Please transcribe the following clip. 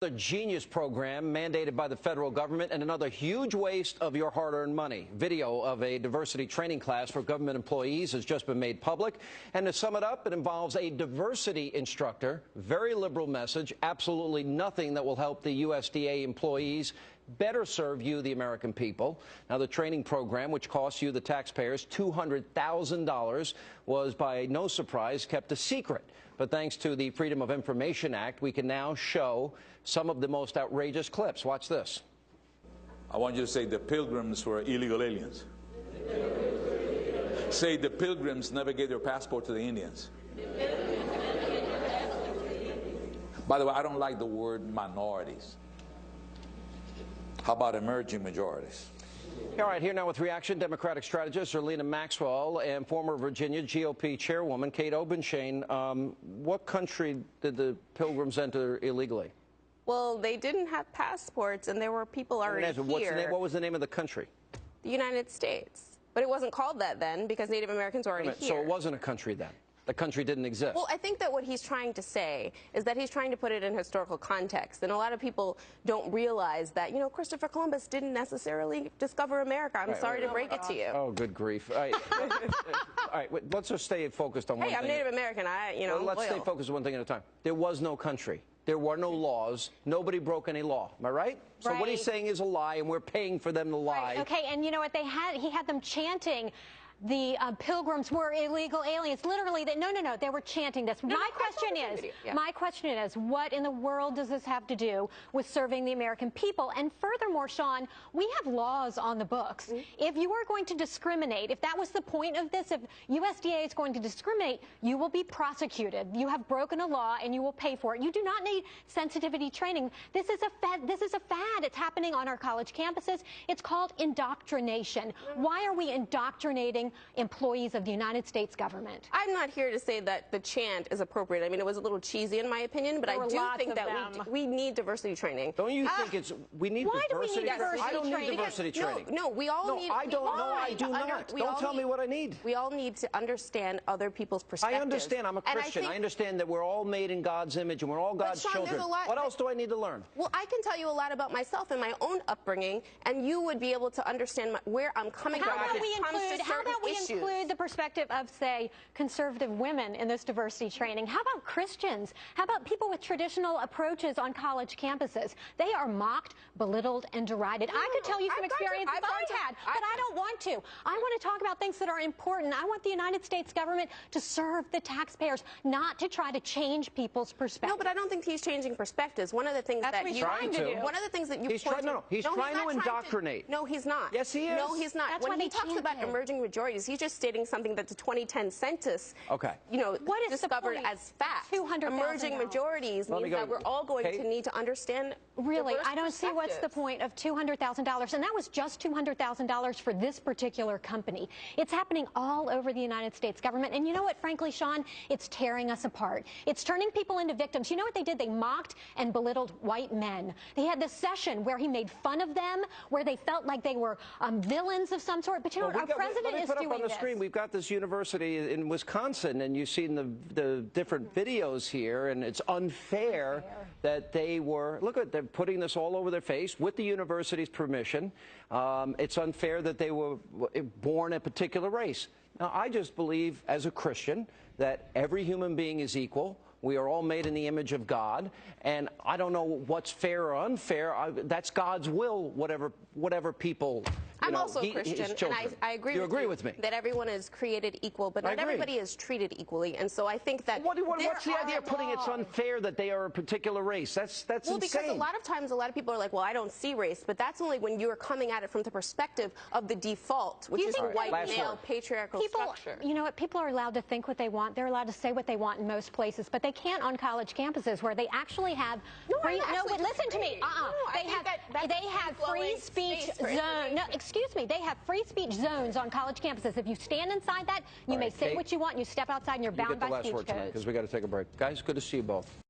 The Genius program mandated by the federal government and another huge waste of your hard-earned money. Video of a diversity training class for government employees has just been made public. And to sum it up, it involves a diversity instructor, very liberal message, absolutely nothing that will help the USDA employees better serve you, the American people. Now, the training program, which costs you, the taxpayers, $200,000, was by no surprise kept a secret. But thanks to the Freedom of Information Act, we can now show some of the most outrageous clips. Watch this. I want you to say the Pilgrims were illegal aliens. Say the Pilgrims never gave their passport to the Indians. By the way, I don't like the word minorities. How about emerging majorities? All right, here now with reaction, Democratic strategist Zerlina Maxwell and former Virginia GOP chairwoman Kate Obenshain. What country did the Pilgrims enter illegally? Well, they didn't have passports, and there were people already here. What was the name of the country? The United States. But it wasn't called that then because Native Americans were already here. So it wasn't a country then? The country didn't exist? Well, I think that what he's trying to say is that he's trying to put it in historical context. And a lot of people don't realize that, you know, Christopher Columbus didn't necessarily discover America. I'm sorry to break it to you. Oh, good grief. All right, all right, let's just stay focused on one thing. Hey, I'm Native American. Well, let's stay focused on one thing at a time. There was no country. There were no laws. Nobody broke any law. Am I right? So what he's saying is a lie, and we're paying for them to lie. Right. Okay, and you know what? He had them chanting the Pilgrims were illegal aliens. Literally, no, they were chanting this. My question is, what in the world does this have to do with serving the American people? And furthermore, Sean, we have laws on the books. If you are going to discriminate, if that was the point of this, if USDA is going to discriminate, you will be prosecuted. You have broken a law, and you will pay for it. You do not need sensitivity training. This is a fad. It's happening on our college campuses. It's called indoctrination. Why are we indoctrinating employees of the United States government? I'm not here to say that the chant is appropriate. I mean, it was a little cheesy in my opinion, but I do think that we need diversity training. Don't you think we need diversity training? I don't need diversity training. No, we all need. I don't know. I do not. Don't tell me what I need. We all need to understand other people's perspectives. I understand. I'm a Christian. I understand that we're all made in God's image and we're all God's children. What else do I need to learn? Well, I can tell you a lot about myself and my own upbringing, and you would be able to understand where I'm coming from. How about we include the perspective of, say, conservative women in this diversity training? How about Christians? How about people with traditional approaches on college campuses? They are mocked, belittled, and derided. I could tell you some experiences I've had, but I don't want to. I want to talk about things that are important. I want the United States government to serve the taxpayers, not to try to change people's perspectives. No, but I don't think he's changing perspectives. One of the things that you one of the things that you he's trying to indoctrinate. No, he's not. Yes, he is. No, he's not. That's when he talks about emerging majorities, he's just stating something that the 2010 census, discovered as fact. Emerging majorities means that we're all going to need to understand. Really, I don't see what's the point of $200,000, and that was just $200,000 for this particular company. It's happening all over the United States government, and you know what, frankly, Sean, it's tearing us apart. It's turning people into victims. You know what they did? They mocked and belittled white men. They had this session where he made fun of them, where they felt like they were villains of some sort. But you know what, our president is doing this. Let me put up on the screen. We've got this university in Wisconsin, and you've seen the different videos here, and it's unfair that they were, look at, they're putting this all over their face with the university's permission. It's unfair that they were born a particular race. Now, I just believe, as a Christian, that every human being is equal. We are all made in the image of God, and I don't know what's fair or unfair. That's God's will, whatever people. I'm also a Christian, and I agree with me that everyone is created equal, but not everybody is treated equally. And so I think that what's the idea of putting it's unfair that they are a particular race? That's insane. Because a lot of times, a lot of people are like, well, I don't see race, but that's only when you're coming at it from the perspective of the default, which is a white male patriarchal structure. You know what? People are allowed to think what they want. They're allowed to say what they want in most places, but they can't on college campuses where they actually have free. Listen to me. They have free speech zones. No, excuse me. They have free speech zones on college campuses. If you stand inside that, you may say what you want. You step outside, and you're bound by speech codes. Because we got to take a break, guys. Good to see you both.